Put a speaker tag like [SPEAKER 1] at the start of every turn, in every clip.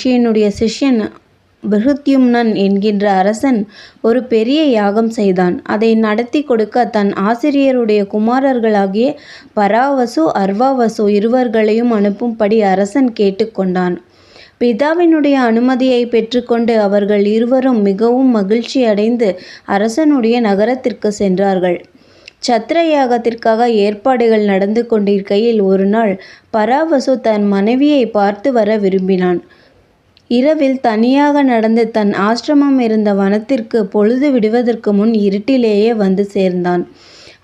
[SPEAKER 1] ரிஷியினுடைய சிஷ்யன் பிருத்யும்னன் என்கின்ற அரசன் ஒரு பெரிய யாகம் செய்தான். அதை நடத்தி கொடுக்க தன் ஆசிரியருடைய குமாரர்களாகிய பராவசு அர்வாவசு இருவர்களையும் அனுப்பும்படி அரசன் கேட்டுக்கொண்டான். பிதாவினுடைய அனுமதியை பெற்றுக்கொண்டு அவர்கள் இருவரும் மிகவும் மகிழ்ச்சி அடைந்து அரசனுடைய நகரத்திற்கு சென்றார்கள். சத்திர யாகத்திற்காக ஏற்பாடுகள் நடந்து கொண்டிருக்கையில் ஒரு நாள் பராவசு தன் மனைவியை பார்த்து வர விரும்பினான். இரவில் தனியாக நடந்து தன் ஆசிரமம் இருந்த வனத்திற்கு பொழுது விடுவதற்கு முன் இருட்டிலேயே வந்து சேர்ந்தான்.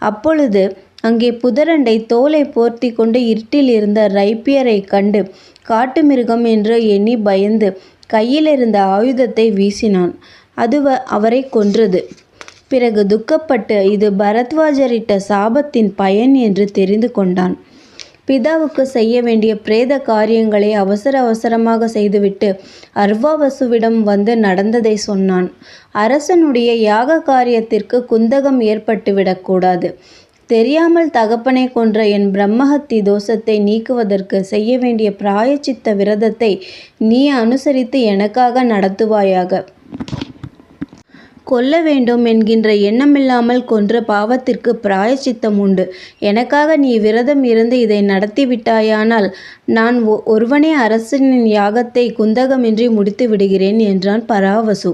[SPEAKER 1] அப்பொழுது அங்கே புதரண்டை தோலை போர்த்தி கொண்டு இருட்டில் இருந்த ரைப்பியரை கண்டு காட்டு மிருகம் என்று எண்ணி பயந்து கையில் இருந்த ஆயுதத்தை வீசினான். அது அவரை கொன்றது. பிறகு துக்கப்பட்டு இது பரத்வாஜரிட்ட சாபத்தின் பயன் என்று தெரிந்து கொண்டான். பிதாவுக்கு செய்ய வேண்டிய பிரேத காரியங்களை அவசரமாக செய்துவிட்டு அர்வாவசுவிடம் வந்து நடந்ததை சொன்னான். அரசனுடைய யாக காரியத்திற்கு குந்தகம் ஏற்பட்டுவிடக்கூடாது. தெரியாமல் தகப்பனை கொன்ற என் பிரம்மஹத்தி தோஷத்தை நீக்குவதற்கு செய்ய வேண்டிய பிராயச்சித்த விரதத்தை நீ அனுசரித்து எனக்காக நடத்துவாயாக. கொல்ல வேண்டும் என்கின்ற எண்ணமில்லாமல் கொன்ற பாவத்திற்கு பிராயச்சித்தம் உண்டு. எனக்காக நீ விரதம் இருந்து இதை நடத்திவிட்டாயானால் நான் ஒருவனே அரசனின் யாகத்தை குந்தகமின்றி முடித்து விடுகிறேன் என்றான் பராவசு.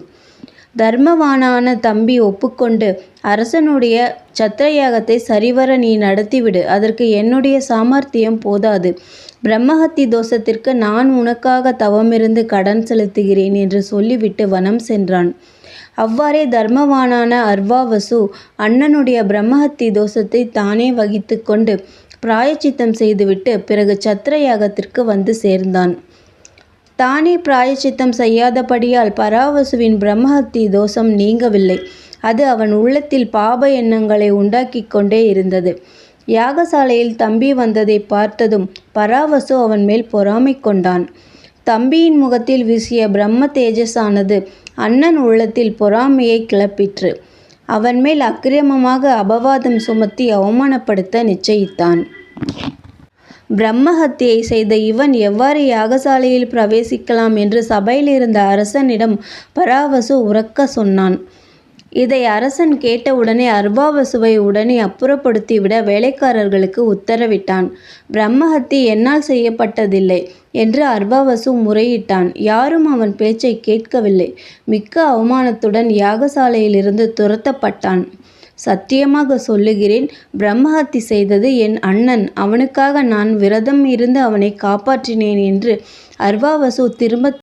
[SPEAKER 1] தர்மவானான தம்பி ஒப்புக்கொண்டு அரசனுடைய சத்திர யாகத்தை சரிவர நீ நடத்திவிடு. அதற்கு என்னுடைய சாமர்த்தியம் போதாது. பிரம்மஹத்தி தோஷத்திற்கு நான் உனக்காக தவமிருந்து கடன் செலுத்துகிறேன் என்று சொல்லிவிட்டு வனம் சென்றான். அவ்வாறே தர்மவானான அர்வாவசு அண்ணனுடைய பிரம்மஹத்தி தோஷத்தை தானே வகித்து கொண்டு பிராயச்சித்தம் செய்துவிட்டு பிறகு சத்திர யாகத்திற்கு வந்து சேர்ந்தான். தானே பிராயச்சித்தம் செய்யாதபடியால் பராவசுவின் பிரம்மஹத்தி தோஷம் நீங்கவில்லை. அது அவன் உள்ளத்தில் பாப எண்ணங்களை உண்டாக்கி கொண்டே இருந்தது. யாகசாலையில் தம்பி வந்ததை பார்த்ததும் பராவசு அவன் மேல் பொறாமை கொண்டான். தம்பியின் முகத்தில் வீசிய பிரம்ம தேஜஸானது அண்ணன் உள்ளத்தில் பொறாமையை கிளப்பிற்று. அவன் மேல் அக்கிரமமாக அபவாதம் சுமத்தி அவமானப்படுத்த நிச்சயித்தான். பிரம்மஹத்தியை செய்த இவன் எவ்வாறு யாகசாலையில் பிரவேசிக்கலாம் என்று சபையில் இருந்த அரசனிடம் பராவசு உரக்க சொன்னான். இதை அரசன் கேட்டவுடனே அர்வாவசுவை உடனே அப்புறப்படுத்திவிட வேலைக்காரர்களுக்கு உத்தரவிட்டான். பிரம்மஹத்தி என்னால் செய்யப்பட்டதில்லை என்று அர்வாவசு முறையிட்டான். யாரும் அவன் பேச்சை கேட்கவில்லை. மிக்க அவமானத்துடன் யாகசாலையிலிருந்து துரத்தப்பட்டான். சத்தியமாக சொல்லுகிறேன், பிரம்மஹத்தி செய்தது என் அண்ணன். அவனுக்காக நான் விரதம் இருந்து அவனை காப்பாற்றினேன் என்று அர்வாவசு திரும்ப